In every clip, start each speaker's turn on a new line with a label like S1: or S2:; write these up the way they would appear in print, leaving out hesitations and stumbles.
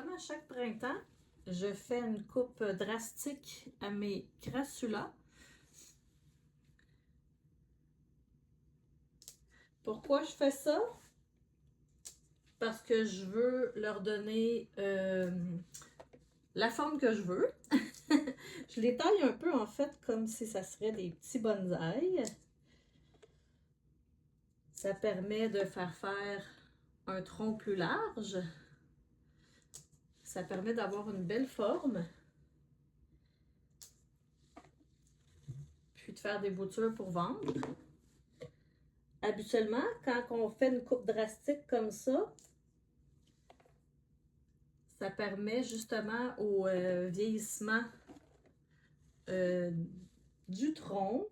S1: comme à chaque printemps, je fais une coupe drastique à mes crassulas. Pourquoi je fais ça? Parce que je veux leur donner la forme que je veux. Je les taille un peu en fait comme si ça serait des petits bonsaïs. Ça permet de faire un tronc plus large. Ça permet d'avoir une belle forme. Puis de faire des boutures pour vendre. Habituellement, quand on fait une coupe drastique comme ça permet justement au vieillissement du tronc.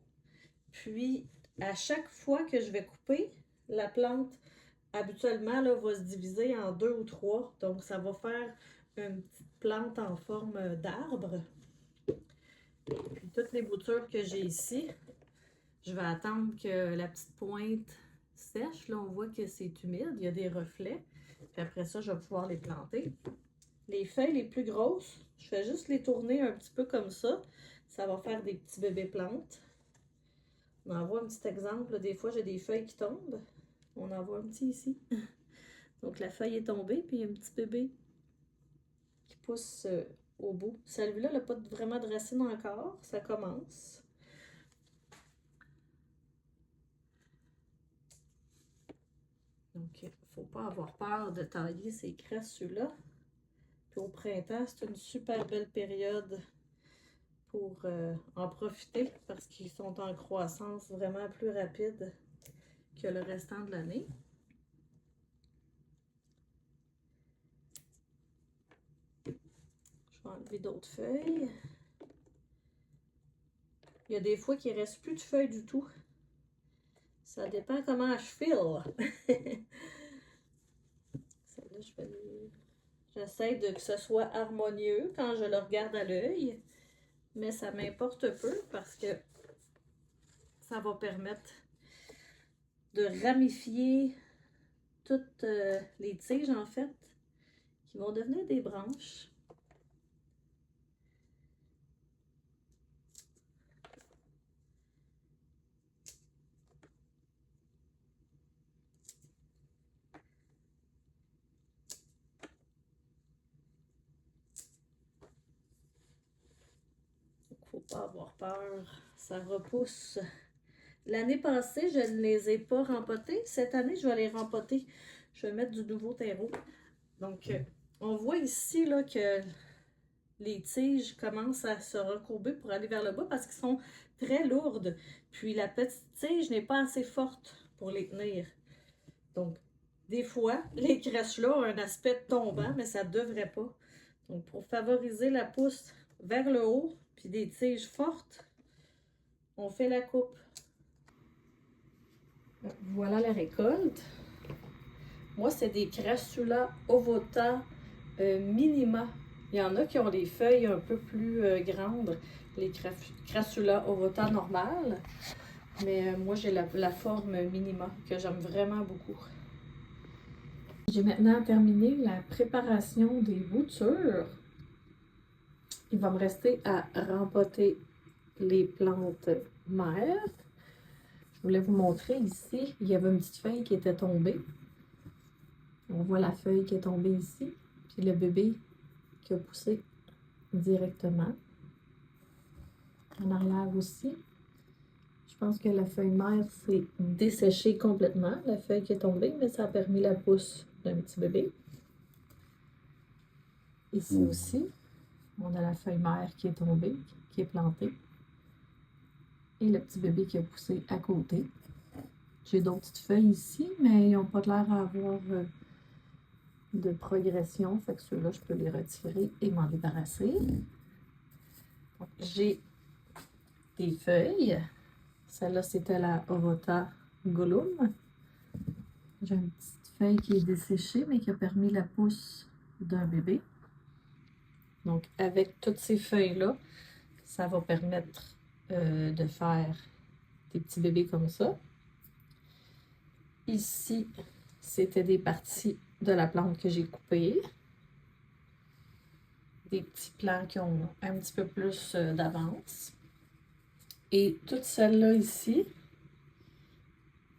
S1: Puis, à chaque fois que je vais couper, la plante, habituellement, là, va se diviser en 2 ou 3. Donc, ça va faire une petite plante en forme d'arbre. Puis, toutes les boutures que j'ai ici, je vais attendre que la petite pointe sèche. Là, on voit que c'est humide, il y a des reflets. Puis après ça, je vais pouvoir les planter. Les feuilles les plus grosses, je fais juste les tourner un petit peu comme ça. Ça va faire des petits bébés plantes. On en voit un petit exemple. Là, des fois, j'ai des feuilles qui tombent. On en voit un petit ici. Donc, la feuille est tombée, puis il y a un petit bébé qui pousse au bout. Celui-là n'a pas vraiment de racines encore. Ça commence. Donc, il ne faut pas avoir peur de tailler ces crassus-là. Puis au printemps, c'est une super belle période pour en profiter parce qu'ils sont en croissance vraiment plus rapide que le restant de l'année. Je vais enlever d'autres feuilles. Il y a des fois qu'il ne reste plus de feuilles du tout. Ça dépend comment je file. Celle-là, j'essaie que ce soit harmonieux quand je le regarde à l'œil. Mais ça m'importe peu parce que ça va permettre de ramifier toutes les tiges, en fait, qui vont devenir des branches. Faut pas avoir peur, ça repousse. L'année passée, je ne les ai pas rempotés. Cette année, je vais les rempoter. Je vais mettre du nouveau terreau. Donc, on voit ici là, que les tiges commencent à se recourber pour aller vers le bas parce qu'elles sont très lourdes. Puis la petite tige n'est pas assez forte pour les tenir. Donc, des fois, les crèches-là ont un aspect tombant, mais ça ne devrait pas. Donc, pour favoriser la pousse vers le haut, puis des tiges fortes, on fait la coupe. Voilà la récolte. Moi, c'est des Crassula ovata minima. Il y en a qui ont les feuilles un peu plus grandes, les Crassula ovata normales. Mais moi, j'ai la forme minima que j'aime vraiment beaucoup. J'ai maintenant terminé la préparation des boutures. Il va me rester à rempoter les plantes mères. Je voulais vous montrer ici, il y avait une petite feuille qui était tombée. On voit la feuille qui est tombée ici, puis le bébé qui a poussé directement. En arrière aussi. Je pense que la feuille mère s'est desséchée complètement, la feuille qui est tombée, mais ça a permis la pousse d'un petit bébé. Ici aussi, on a la feuille mère qui est tombée, qui est plantée. Et le petit bébé qui a poussé à côté. J'ai d'autres petites feuilles ici, mais ils n'ont pas l'air à avoir de progression. Fait que ceux-là, je peux les retirer et m'en débarrasser. J'ai des feuilles. Celle-là, c'était la Ovata Gollum. J'ai une petite feuille qui est desséchée, mais qui a permis la pousse d'un bébé. Donc, avec toutes ces feuilles-là, ça va permettre de faire des petits bébés comme ça. Ici, c'était des parties de la plante que j'ai coupées. des petits plants qui ont un petit peu plus d'avance. Et toutes celles-là ici,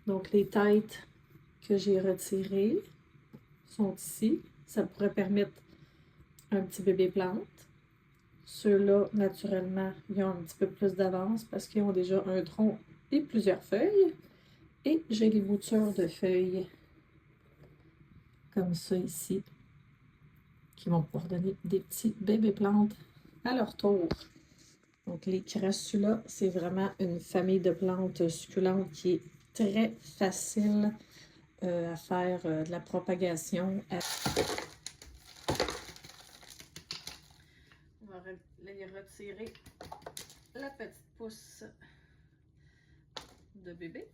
S1: donc les têtes que j'ai retirées sont ici. Ça pourrait permettre un petit bébé plante. Ceux-là, naturellement, ils ont un petit peu plus d'avance parce qu'ils ont déjà un tronc et plusieurs feuilles. Et j'ai les boutures de feuilles comme ça ici, qui vont pouvoir donner des petits bébés plantes à leur tour. Donc les crassula, c'est vraiment une famille de plantes succulentes qui est très facile à faire de la propagation. On va les retirer la petite pousse de bébé.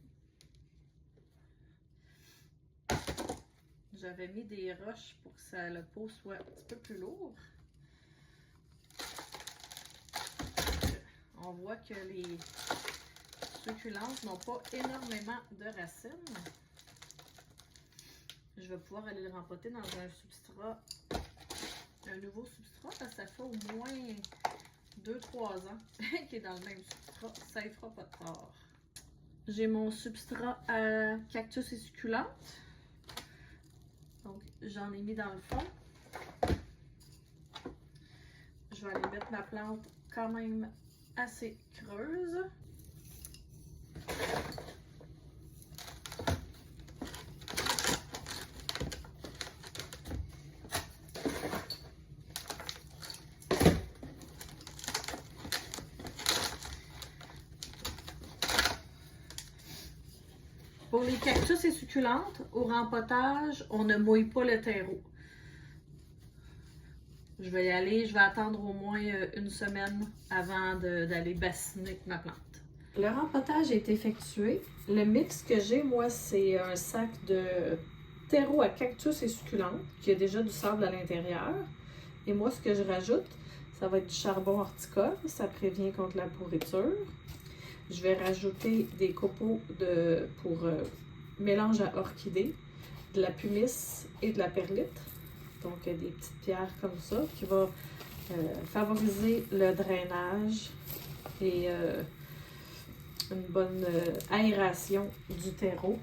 S1: J'avais mis des roches pour que le pot soit un petit peu plus lourd. On voit que les succulentes n'ont pas énormément de racines. Je vais pouvoir aller le rempoter dans un substrat, un nouveau substrat, parce que ça fait au moins 2-3 ans qu'il est dans le même substrat. Ça ne fera pas de tort. J'ai mon substrat à cactus et succulentes. Donc, j'en ai mis dans le fond. Je vais aller mettre ma plante quand même assez creuse. Pour les cactus et succulentes, au rempotage, on ne mouille pas le terreau. Je vais y aller, je vais attendre au moins une semaine avant d'aller bassiner ma plante. Le rempotage est effectué. Le mix que j'ai, moi, c'est un sac de terreau à cactus et succulentes qui a déjà du sable à l'intérieur. Et moi, ce que je rajoute, ça va être du charbon horticole. Ça prévient contre la pourriture. Je vais rajouter des copeaux pour mélange à orchidée, de la pumice et de la perlite. Donc, des petites pierres comme ça qui va favoriser le drainage et une bonne aération du terreau.